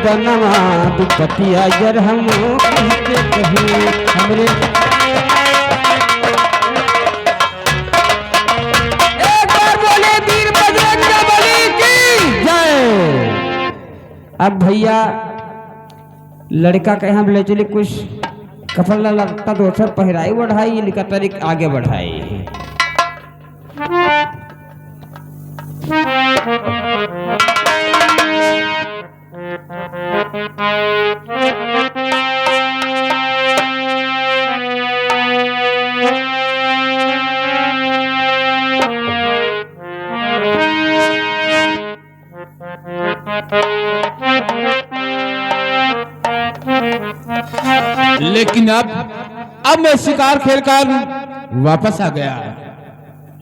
बदनमा दुपतिया जर हम के कहीं हमरे एक बार बोले वीर बजरंगबली की जय। अब भैया लड़का के हम ले चले कुछ कपड़ा लगता दोसर पहराई बढ़ाई लिखा तरीक आगे बढ़ाई। लेकिन अब मैं शिकार खेलकर वापस आ गया,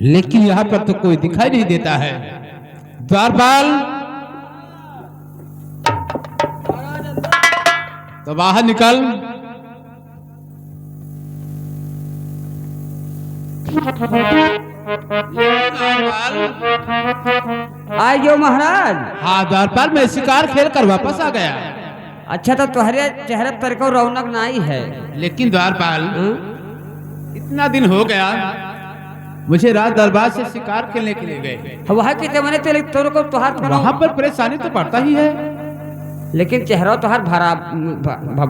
लेकिन यहाँ पर तो कोई दिखाई नहीं देता है। द्वारपाल तो बाहर निकल। आए जो महाराज। हाँ द्वारपाल, मैं शिकार खेलकर वापस आ गया। अच्छा तो तुम्हारे चेहरे पर को रौनक नहीं है। लेकिन द्वारपाल इतना दिन हो गया, मुझे राज दरबार से शिकार खेलने के लिए गए। वहाँ कितने मने तेरे तोर को तुहार वहाँ पर परेशानी तो पड़ता ही है, लेकिन चेहरा तुहार भरा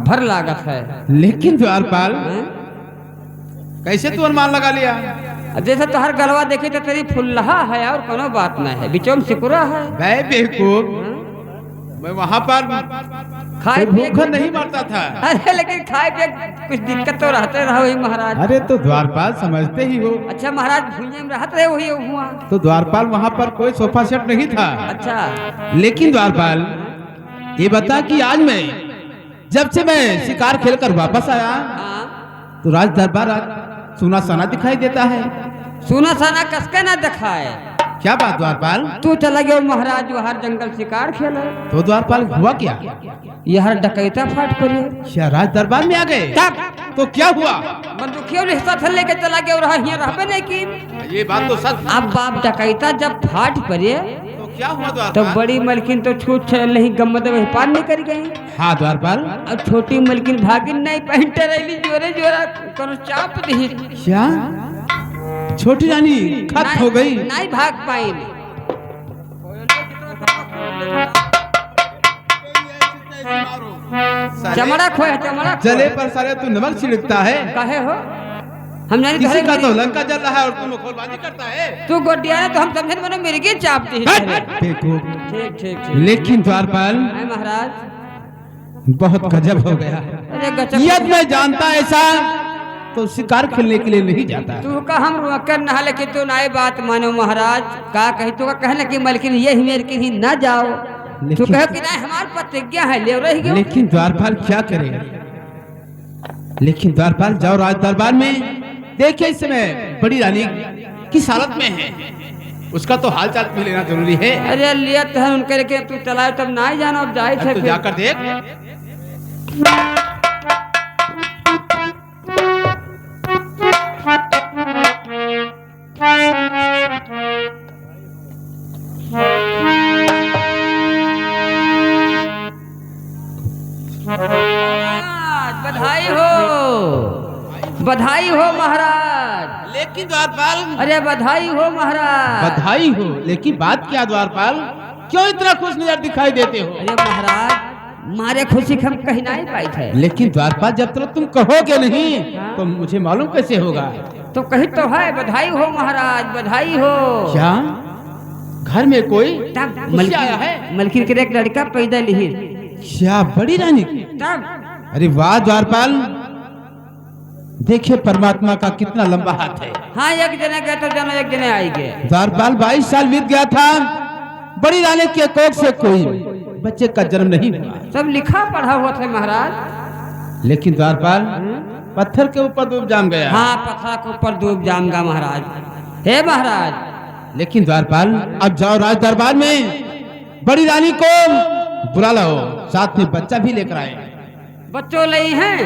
भर लागत है। लेकिन द्वारपाल कैसे तू अनुमान लगा लिया? जैसे तुहार गलवा देखे तो तेरी फुल्लहा है और कोनो बात नहीं है, बिचों में सिकुरा है। मैं बेवकूफ, मैं वहाँ पर खाए भूखा नहीं मरता था। अरे लेकिन खाए पिए कुछ दिक्कत तो रहते रहो ही महाराज। अरे तो द्वारपाल समझते ही हो। अच्छा महाराज भुइये में रहते रहे वही हुआ। तो द्वारपाल वहाँ पर कोई सोफा सेट नहीं था। अच्छा लेकिन द्वारपाल ये बता कि आज मैं जब से मैं शिकार खेलकर वापस आया तो राज दरबार सुना सना दिखाई देता है। सुना सना कसके ना दिखाए। क्या बात द्वारपाल? तू चला गया महाराज हर जंगल शिकार खेला। तो द्वारपाल हुआ क्या? यह डकैता फाट पड़े। क्या राज दरबार में आ गए? तब तो क्या हुआ? बंदूकियों ने हिस्सा थल लेके चला गया और यहाँ रहबे नहीं की। ये बात तो सच। अब बाप डकैता जब फाट पड़े तो क्या हुआ द्वारपाल? तो बड़ी मलकिन तो छूट छल नहीं गम्मत वही पार नहीं कर गई। हाँ द्वारपाल। अब छोटी मलकिन भागिन नहीं पहनते रही जोरे जोरा कोनो चाप दी। क्या छोटी रानी खत्म हो गई? नहीं भाग पाई। चमड़ा खोए चमड़ा जले पर सारे तू नमक छिड़कता है। कहे हो हम नहीं किसी का तो लंका जल रहा है और तू मखौलबाजी करता है। तू गोटिया है तो हम समझे मनो मिर्गी चापती है। ठीक ठीक ठीक। लेकिन द्वारपाल महाराज बहुत गजब हो गया। अरे गजब। यदि मैं जानता ऐसा तो शिकार खेलने के लिए नहीं जाता। तू का हम रोकर नहा लेके तू नाई बात मानो महाराज का कही तू का कहने की मलकिन ये ही मेरे की ना जाओ। तू कहो कि नहीं हमारी प्रतिज्ञा है ले रही गयो। लेकिन द्वारपाल क्या करे? लेकिन द्वारपाल जाओ राज दरबार में देखिए इस समय बड़ी रानी किस हालत में है, उसका तो हाल चाल भी लेना जरूरी है। अरे लिया तो है उनके लेके तू चलाए तब ना ही जाना अब जाए थे। तो जाकर देख। बधाई हो बधाई हो महाराज। लेकिन द्वारपाल अरे बधाई हो महाराज। बधाई हो, लेकिन बात क्या द्वारपाल, क्यों इतना खुश नजर दिखाई देते हो? अरे महाराज मारे खुशी हम कहीं नहीं पाई थे। लेकिन द्वारपाल जब तक तुम कहोगे नहीं तो मुझे मालूम कैसे होगा? तो कही तो है बधाई हो महाराज बधाई हो। क्या घर में कोई मलकिन आया है? मलकिन के एक लड़का पैदा ली। क्या बड़ी रानी? तब अरे वाह द्वारपाल, देखिए परमात्मा का कितना लंबा हाथ है। हाँ एक जने गए तो जनो एक जने आई गए। द्वारपाल 22 साल बीत गया था, बड़ी रानी के कोख से कोई बच्चे का जन्म नहीं हुआ। सब लिखा पढ़ा हुआ था महाराज। लेकिन द्वारपाल पत्थर के ऊपर डूब जाम गया। हाँ पत्थर के ऊपर डूब जाऊंगा महाराज। हे महाराज। लेकिन द्वारपाल अब जाओ राज दरबार में, बड़ी रानी को बुला लो, साथ में बच्चा भी लेकर आए। बच्चों नहीं हैं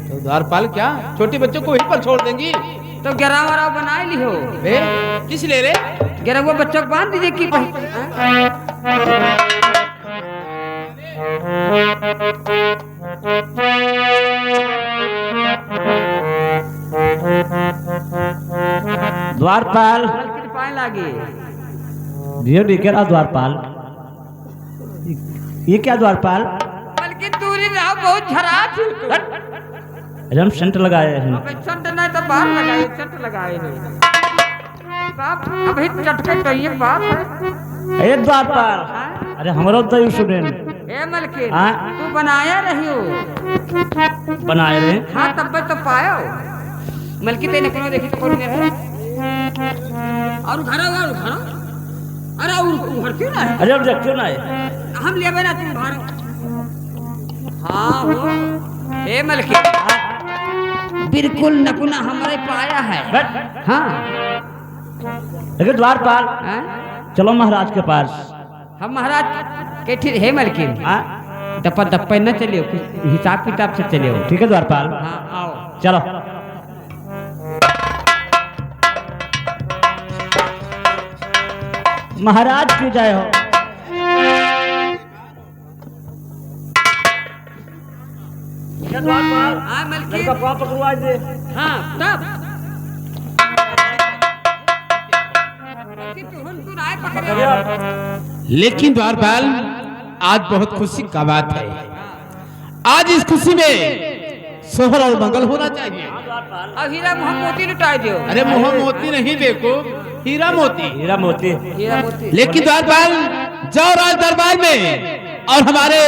तो द्वारपाल क्या छोटे बच्चों को वहीं पर छोड़ देंगी? तो ग्यारह वारा बना ली हो। किस ले रे? ग्यारह वो बच्चों को बांध दीजिए की द्वारपाल पाए लागे ये देखे रहा द्वारपाल, ये क्या द्वारपाल? बल्कि दूरी रहा बहुत झराट है तू। अरे हम सेंटर लगाए हैं। अबे चट नहीं तो बाहर लगाए, चट लगाए नहीं बाप। अभी चटके तो ये बात है। अरे द्वारपाल, हाँ? अरे हमारा तो यू सुनेन ए मलकिन हाँ? तू बनाया नहीं हो बनाए रहे। हाँ तब तो पायो मलकी तेने कोनो देखी तो कौन है और घर अरे उधर क्यों ना है? अरे अब देख क्यों ना है? हम ले ना तुम भारो। हाँ हो ए मलकी बिल्कुल नकुना हमारे पाया है। बट हाँ लेकिन द्वारपाल हाँ? चलो महाराज के पास। हम महाराज के ठीक है मलकिन हाँ दप्पा दप्पा न चलियो कुछ हिसाब किताब से चलियो। ठीक है द्वारपाल, हाँ आओ चलो। महाराज क्यों जाए हो? द्वारपाल हाँ मलकिन लड़का पाँव पकड़वा दे। हाँ तब मलकिन तू आए पकड़ लेकिन द्वारपाल आज बहुत खुशी का बात है। आज इस खुशी में सोहर और मंगल होना चाहिए। अब हीरा मोहन मोती लुटाए दियो। अरे मोह मोती नहीं देखो, हीरा मोती। हीरा मोती। हीरा मोती लेकिन द्वारपाल जाओ राज दरबार में और हमारे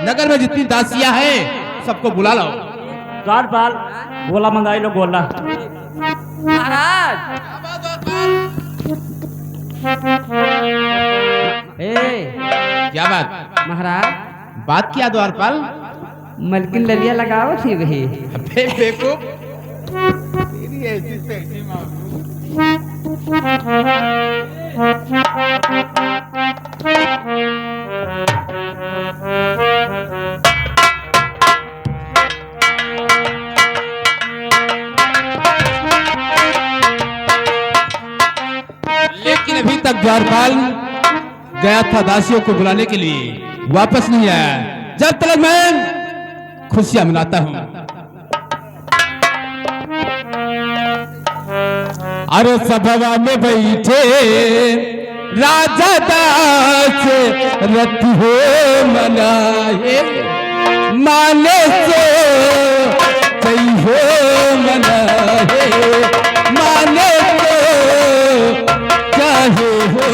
नगर में जितनी दासियां हैं सबको बुला लो। द्वारपाल गोला मंगाई लो, गोला। महाराज ए क्या बात? महाराज बात क्या द्वारपाल? मलकिन ललिया लगाओ थी वही। अबे देखो तेरी ऐसी से ऐसी लेकिन अभी तक द्वारपाल गया था दासियों को बुलाने के लिए, वापस नहीं आया। जब तक मैं खुशियां मनाता हूं। अरे सभा में बैठे राजा दास रथ हो मनाए, माने से कई हो मनाए, माने तो चाहे हो।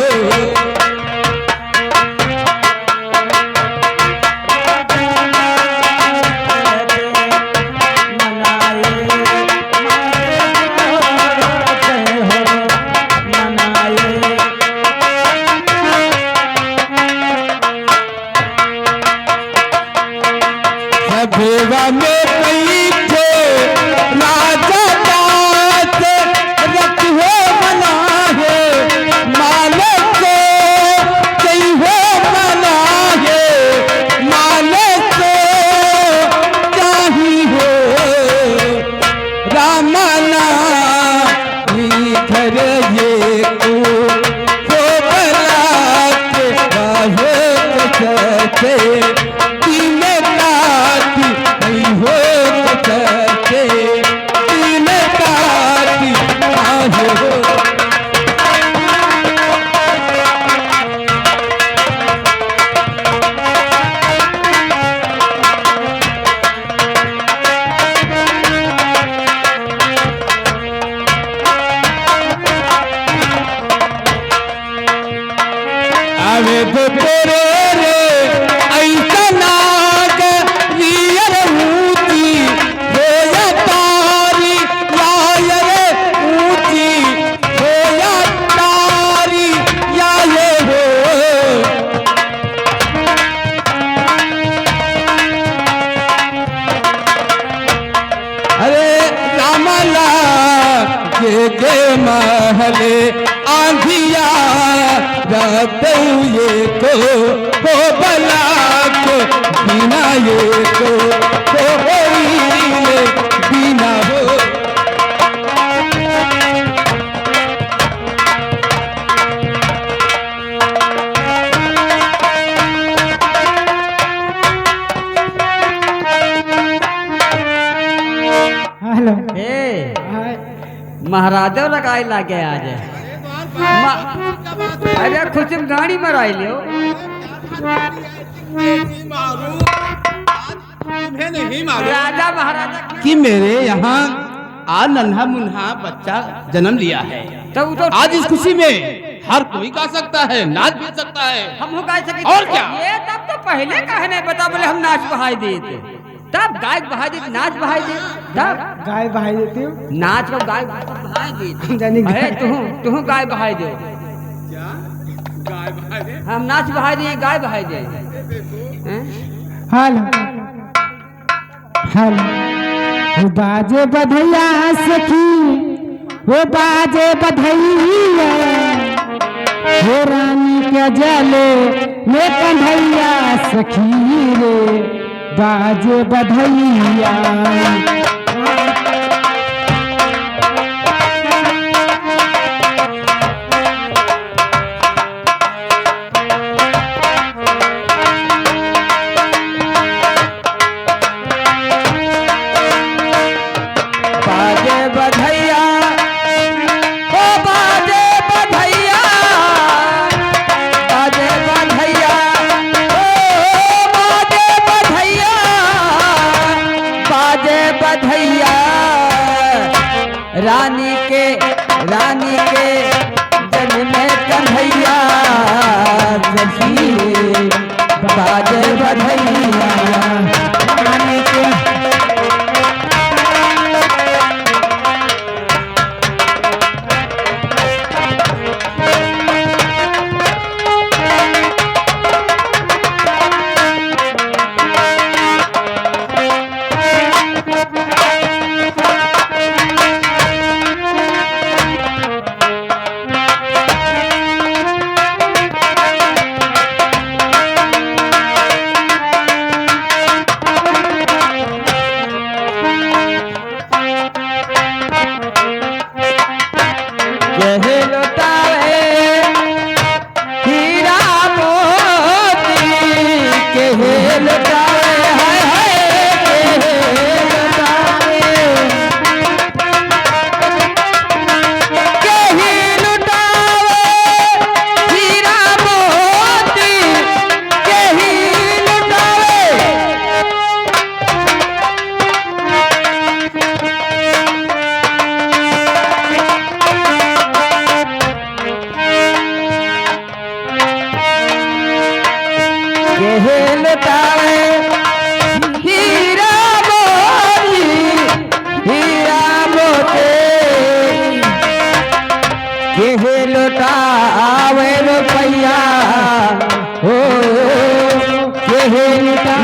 सभेवा में बैठे राजा दास रथ हो मनाए, मालिक को कई हो मनाए, मालिक को चाही हो। रामाना घर ये को बला के बाहे कसे आवे तो तेरे रे ऐसा नाग रियर ऊंची होया तारी लाय रे ऊंची होया तारी लाय हो। अरे रामला के महले आंधिया ये को हो बला को बिना ये को हो बिना हो। महाराजा लगाए लागे आज अरे खुश गाड़ी में आई लियो तुम्हें नहीं मालूम राजा महाराजा कि मेरे यहाँ आज नन्हा मुन्हा बच्चा जन्म लिया है। तो वो तो आज इस खुशी में हर कोई गा सकता है, नाच भी सकता है। हम हो गा सके और क्या? ये तब तो पहले कहे नहीं बता बोले हम नाच बहाई देते तब गाय बहाई देते नाच बहाई दे तब गाय बहाई देती हूँ नाच को गाय बहाई देते जानी अरे तू गाय बहाई दे हम नाच बहाई दिए गाय बहाई दे हैं? हेलो हेलो वो बाजे बधैया सखी वो बाजे बधैया हो रानी के जले में कन्हैया सखी रे बाजे बधैया बाजे बधैया ओ बाजे बधैया बाजे बधैया ओ बाजे बधैया बाजे बधैया रानी के जन में कन्हैया सखी बाजे बधैया रानी के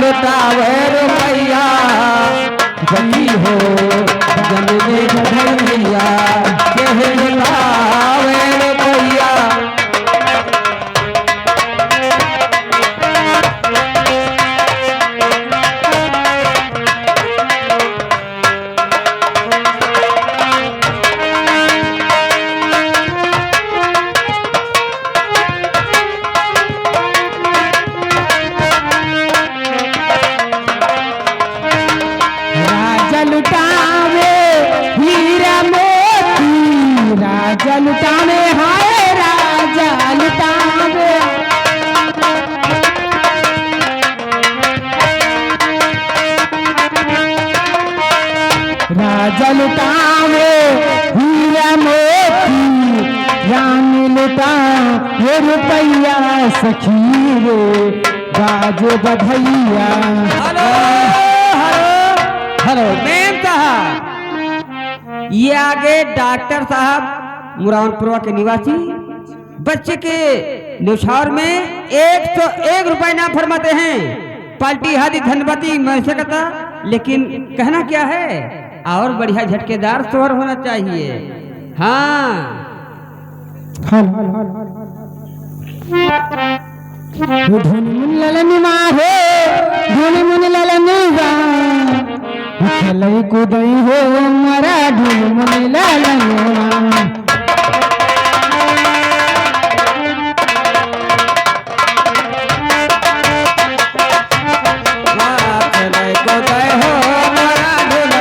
लुटावे रुपैया जमी हो जम में बधैया के लुटावे रुपैया लुटावे हीरा मोती राजा लुटावे हाय राजा लुटावे राजा लुटावे हीरा मोती रानी लुटा ये रुपैया सखी रे बाजे बधैया हेलो हेलो मैम साहब ये आगे डॉक्टर साहब मुरादपुरा के निवासी बच्चे के न्यौछावर में 101 रुपए ना फरमाते हैं पार्टी हादी धनवती मैं से कहता लेकिन कहना क्या है और बढ़िया झटकेदार शोर होना चाहिए। हाँ धुन मुन ललन माहे धुन मुन ललन खेलई कूदई हो मरा धुन मुन ललन चले को गए हो मरा ढूंढ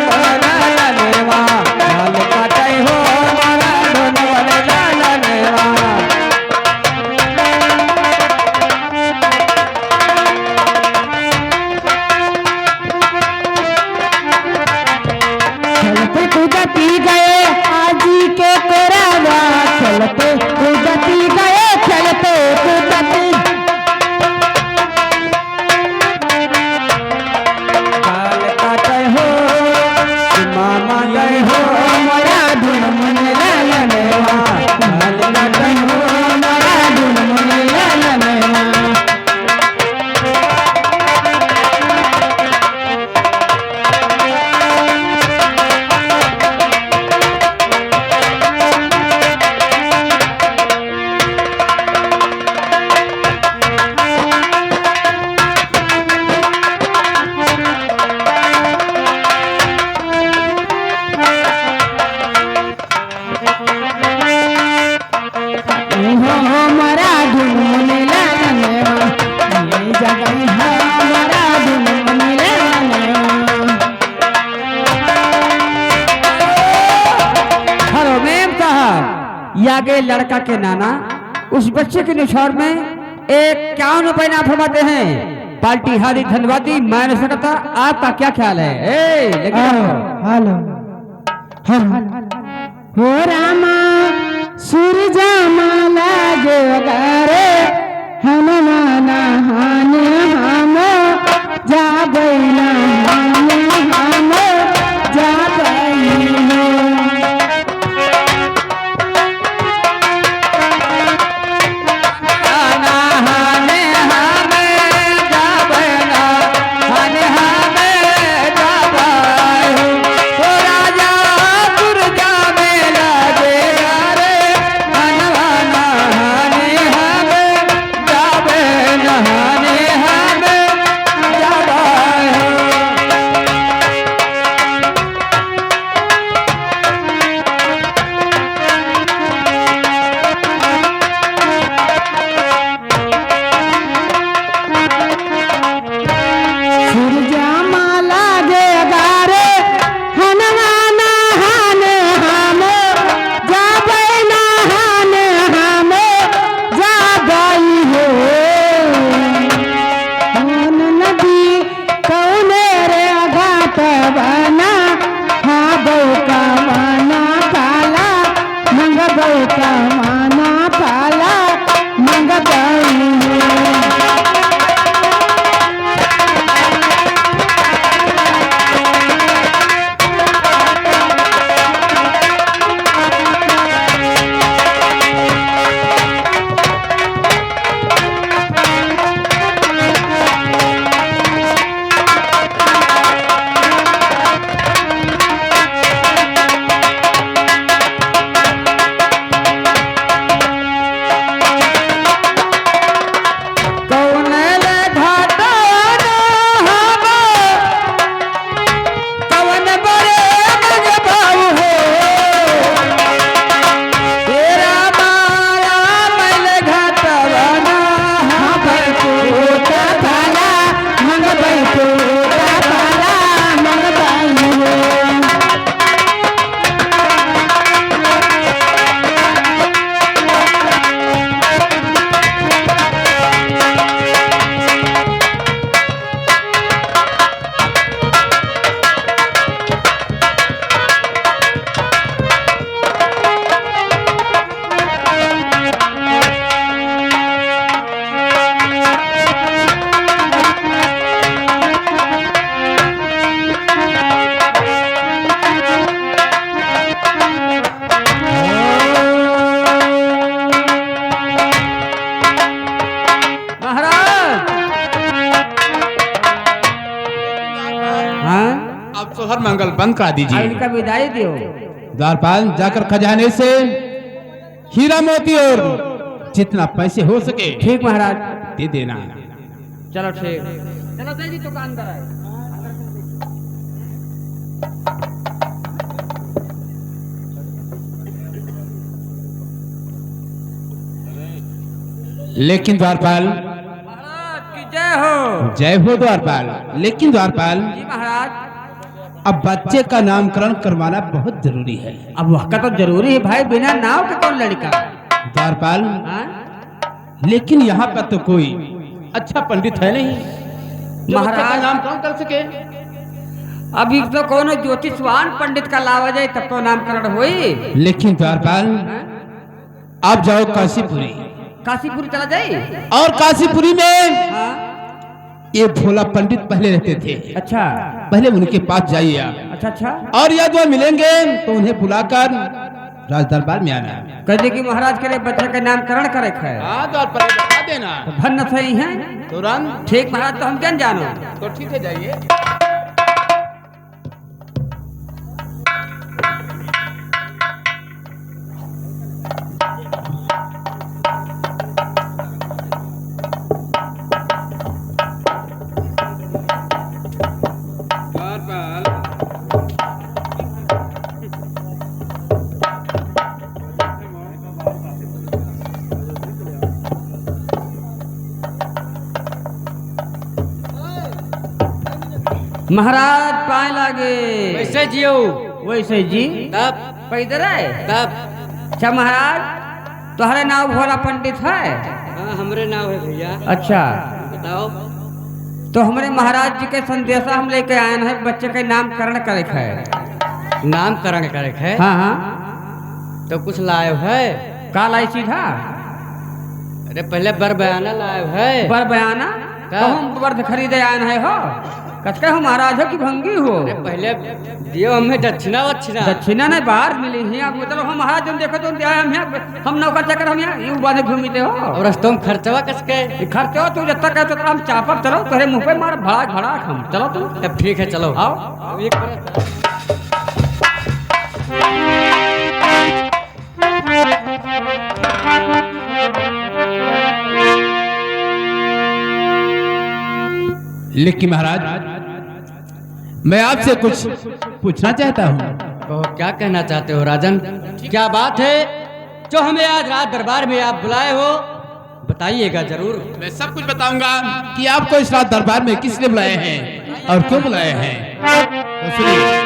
या गए लड़का के नाना उस बच्चे के निछोड़ में एक 51 रुपए ना फरमाते हैं। पार्टी हारी धन्यवादी मैं नहीं सकता। आपका क्या ख्याल है? हेलो हो रामा सूरजा माला जो गारे हनुमाना हाने हम जा बैना हाने हम जा बैना सोहर मंगल बंद करा दीजिए। इनका विदाई दियो। द्वारपाल जाकर खजाने से हीरा मोती और जितना पैसे हो सके ठीक महाराज दे देना। चलो ठीक। चलो जी दुकानदार आए। लेकिन द्वारपाल महाराज की जय हो। जय हो द्वारपाल। लेकिन द्वारपाल जी महाराज अब बच्चे का नामकरण करवाना बहुत जरूरी है। अब वह का तो जरूरी है भाई, बिना नाव के कौन लड़का। द्वारपाल हाँ? लेकिन यहाँ पर तो कोई अच्छा पंडित है नहीं जो बच्चे का नामकरण कर सके। अभी तो कौन ज्योतिषवान पंडित का लावा जाए तब तो नामकरण होई। लेकिन द्वारपाल आप जाओ काशीपुरी। काशीपुरी चला जाए। और काशीपुरी में हाँ? ये भोला पंडित पहले रहते थे। अच्छा पहले उनके पास जाइए आप। अच्छा अच्छा। और यह जो मिलेंगे तो उन्हें बुलाकर राज दरबार में आना। कह दे कि महाराज के लिए बच्चे का नामकरण करे है। हाँ द्वारपाल बता देना। भन्न सही है तुरंत। ठीक महाराज, तो हम क्या जानो। तो ठीक है जाइए। महाराज पाए लागे वैसे जियो वैसे जी तब पैदर है तब अच्छा महाराज, तुम्हारे नाम भोला पंडित है? हाँ हमरे नाम है भैया। अच्छा, बताओ। तो हमारे महाराज जी के संदेशा हम लेके आए हैं, बच्चे के नामकरण करे है। नामकरण करे है? हाँ हाँ। तो कुछ लाए है? का लाई सीधा? अरे पहले बर बयाना लाए है। बर बयाना? का? तो हम वर्ष खरीदे आए हैं हो। कचके हो महाराज हो कि भंगी हो? अरे पहले दियो हमें दक्षिणा वक्षिणा। दक्षिणा नहीं बाहर मिली है। अब मतलब हम महाराज जब देखो तो हम यहाँ हम नौकर चाकर हम यहाँ यूं बांधे घूमते हो। और रस्तों में खर्चवा कसके खर्च हो तू जब तक कहते तो हम चापक चलो तेरे मुंह पे मार भड़ाक भड़ाक हम चलो तू। तब ठीक है चलो। आओ। अब एक बार- लेकिन महाराज मैं आपसे कुछ पूछना चाहता हूँ। तो क्या कहना चाहते हो राजन? क्या बात है जो हमें आज रात दरबार में आप बुलाए हो? बताइएगा जरूर। मैं सब कुछ बताऊंगा कि आपको इस रात दरबार में किस लिए बुलाए हैं और क्यों बुलाए हैं। तो सुनिए।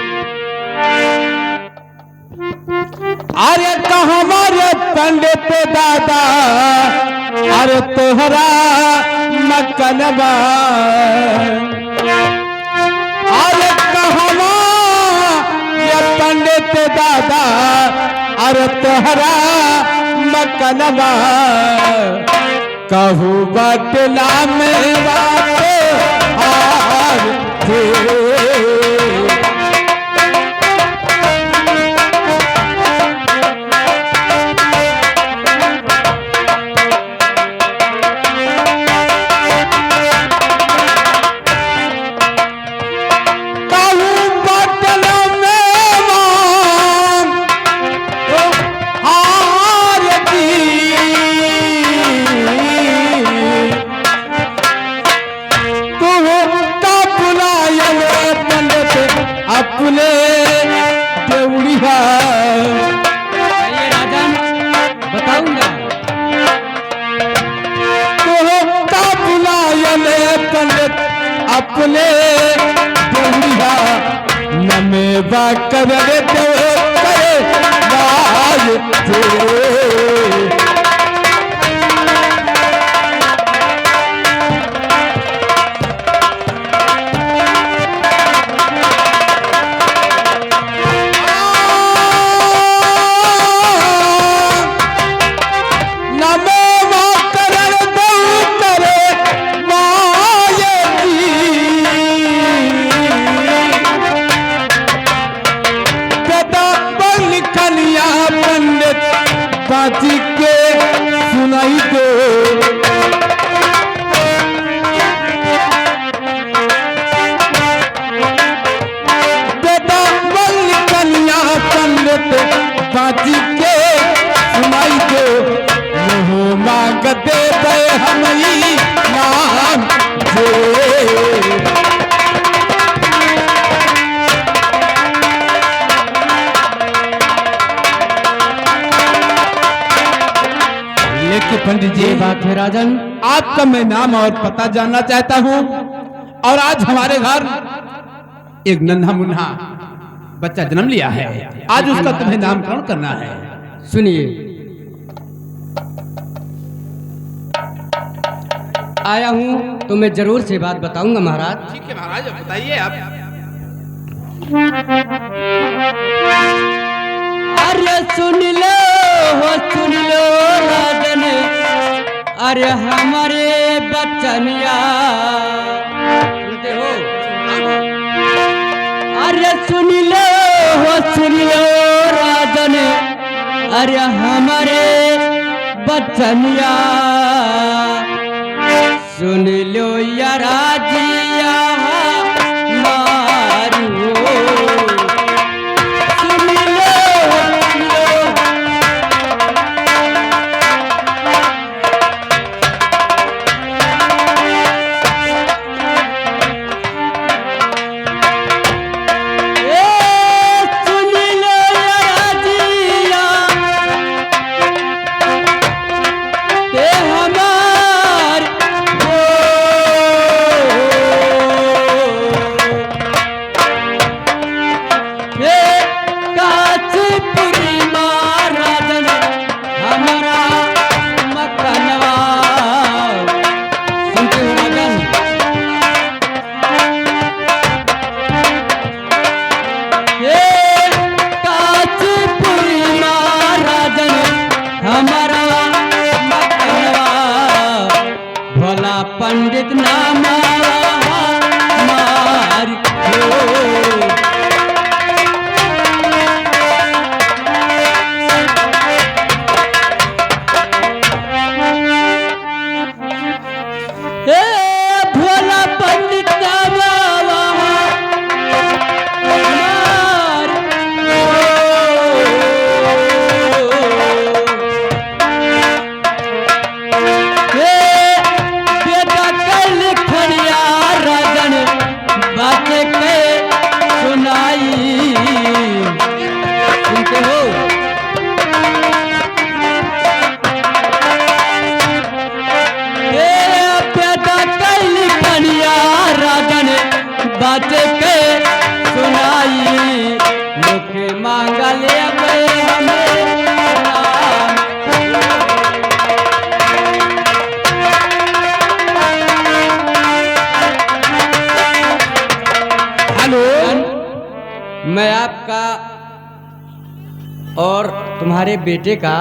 अरे तो हमारे पंडित दादा, अरे तोहरा मकनबा, अरे तो हमारे पंडित दादा, अरे तोहरा मकनबा, कहू बटला में बात हार थे। अपने देवड़िया राजन बताऊंगा। तो बुलायने पंडित अपने देवड़िया नमे कर करे राज थे। बाती के सुनाई दो, बेटा बल कन्या पंडित बाती के सुनाई दो। मुँह मांग दे हम ही नाम दे। पंडित जी बात है राजन। आपका मैं नाम और पता जानना चाहता हूँ। और आज हमारे घर एक नन्हा मुन्हा बच्चा जन्म लिया है, आज उसका तुम्हें नामकरण करना है। सुनिए, आया हूँ तो मैं जरूर से बात बताऊंगा महाराज। ठीक है महाराज, बताइए आप। अरे सुन लो राजन, अरे हमारे बचनिया सुनते हो? अरे सुन लो राजन, अरे हमारे बचनिया सुन लो या राजिया मारू। हमारा मकनवा भोला पंडित नामा मार भोला पंडित नामा बात के सुनाई लोग मांगा ले हेलो, मैं आपका और तुम्हारे बेटे का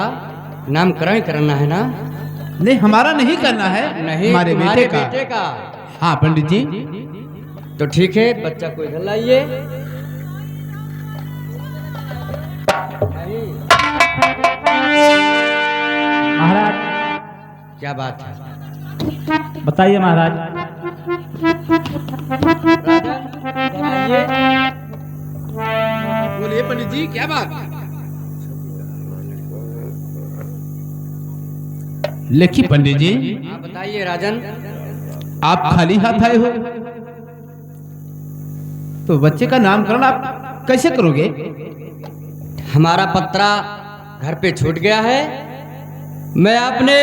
नामकरण करना है ना? नहीं, हमारा नहीं करना है, नहीं, हमारे तुम्हारे बेटे का। हाँ पंडित जी। तो ठीक है, बच्चा को इधर लाइए। महाराज क्या बात है? बताइए महाराज। बोलिए पंडित जी, क्या बात? लेखी पंडित जी, हाँ बताइए राजन। आप खाली हाथ आए हो तो बच्चे का नामकरण आप कैसे करोगे? हमारा पत्रा घर पे छूट गया है, मैं अपने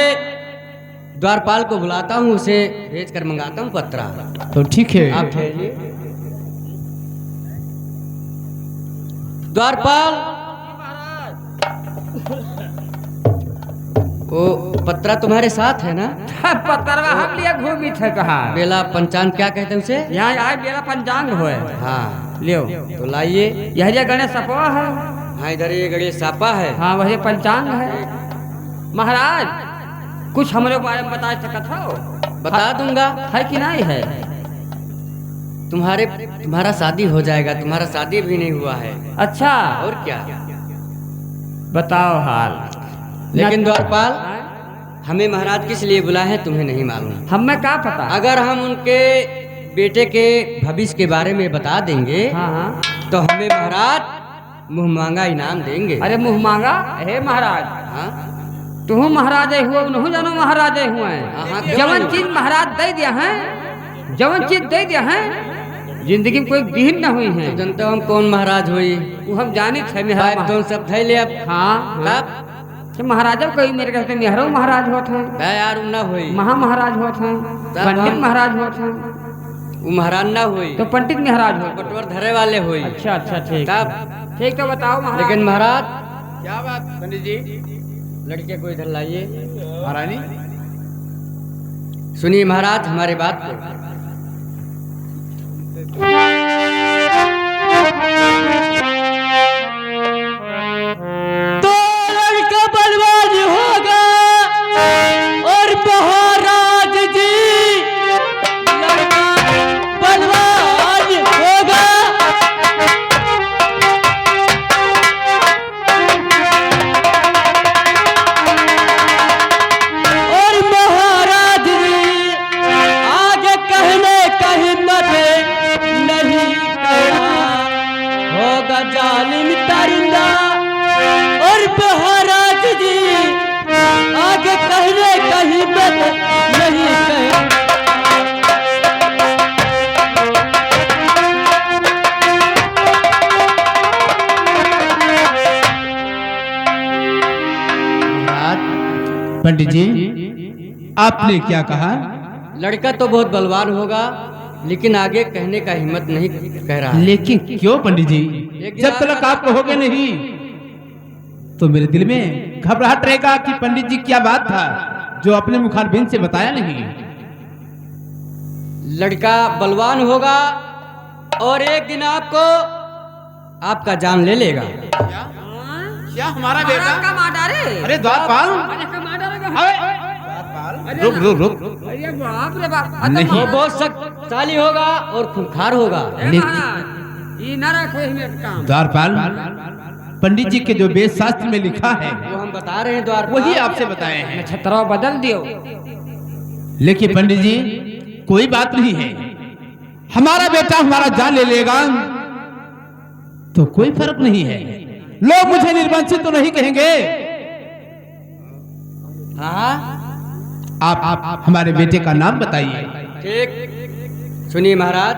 द्वारपाल को बुलाता हूँ, उसे भेज कर मंगाता हूँ पत्रा। तो ठीक है, आप ठहरिए। द्वारपाल, वो पत्रा तुम्हारे साथ है ना? पतरवा हम लिए घूमी थे कहा बेला पंचांग क्या कहते हैं उसे? यहाँ आए बेला पंचांग होए। हाँ लियो तो लाइए। यह जे गणेश सपवा है। हाँ इधर ये गणेश सापा है। हाँ वही पंचांग है। महाराज कुछ हमारे बारे में बता सकत हो? बता दूंगा। है कि नहीं है? तुम्हारा शादी हो जाएगा, तुम्हारा शादी भी नहीं हुआ है। अच्छा और क्या? बताओ हाल। लेकिन द्वारपाल, हमें महाराज किस लिए बुलाए हैं तुम्हें नहीं मालूम? हमें क्या पता? अगर हम उनके बेटे के भविष्य के बारे में बता देंगे हाँ हाँ। तो हमें महाराज मुंह मांगा इनाम देंगे। अरे मुंह मांगा? हे महाराज, हाँ तुम महाराजे हुए, उन्हों जानो महाराजे हुए। हाँ, क्यों जवन नहीं? चीज महाराज दे दिया है, जवन चीज दे दिया है, जिंदगी में कोई दीन न हुई है। तो जनते हो हम कौन महाराज हुई? वो हम जानी थे पाइप तो सब थैले अब। हाँ तब कि महाराजा कोई मेरे कहते मेहरो महाराज होते हैं, बे यार ना हुई, महा महाराज होते हैं, पंडित महाराज होते हैं, वो महाराज ना हुई तो पंडित महाराज होते। पटवर धरे वाले हुई। अच्छा अच्छा ठीक तब ठीक, तो बताओ महाराज। लेकिन महाराज क्या बात पंडित जी? लड़के को इधर लाइए। महारानी सुनिए महाराज हमारी बात को। तो लड़का बलवान होगा और महाराज जी लड़का बलवान होगा। और महाराज जी आगे कहने का हिम्मत नहीं करा होगा जालिम दरिंदा। और महाराज जी आगे कहने का हिम्मत नहीं करा। पंडित जी, आपने क्या कहा? लड़का तो बहुत बलवान होगा लेकिन आगे कहने का हिम्मत नहीं कह रहा है। लेकिन क्यों पंडित जी? लेकिन जब तक आप कहोगे नहीं तो मेरे दिल में घबराहट रहेगा कि पंडित जी क्या बात था जो अपने मुखारबिंद से बताया नहीं। लड़का बलवान होगा और एक दिन आपको आपका जान ले लेगा। क्या हमारा महाराज का माँ मारे अरे द्वारपाल, अरे कमा डालेगा अरे रुक रुक रुक। अरे बाप रे बाप नहीं। वो बहुत शक्तिशाली होगा और खूंखार होगा। ये न रखे हमें काम। द्वारपाल, पंडित जी के जो वेद शास्त्र में लिखा है वो हम बता रहे हैं द्वारपाल, वही आपसे बताए हैं। छतरा बदल दियो। लेकिन पंडित जी कोई बात नहीं है, हमारा बेटा हमारा जान ले लेगा तो कोई फर्क नहीं है। लोग मुझे निर्वंशित तो नहीं कहेंगे। हाँ आप हमारे बेटे का नाम बताइए। ठीक, सुनिए महाराज।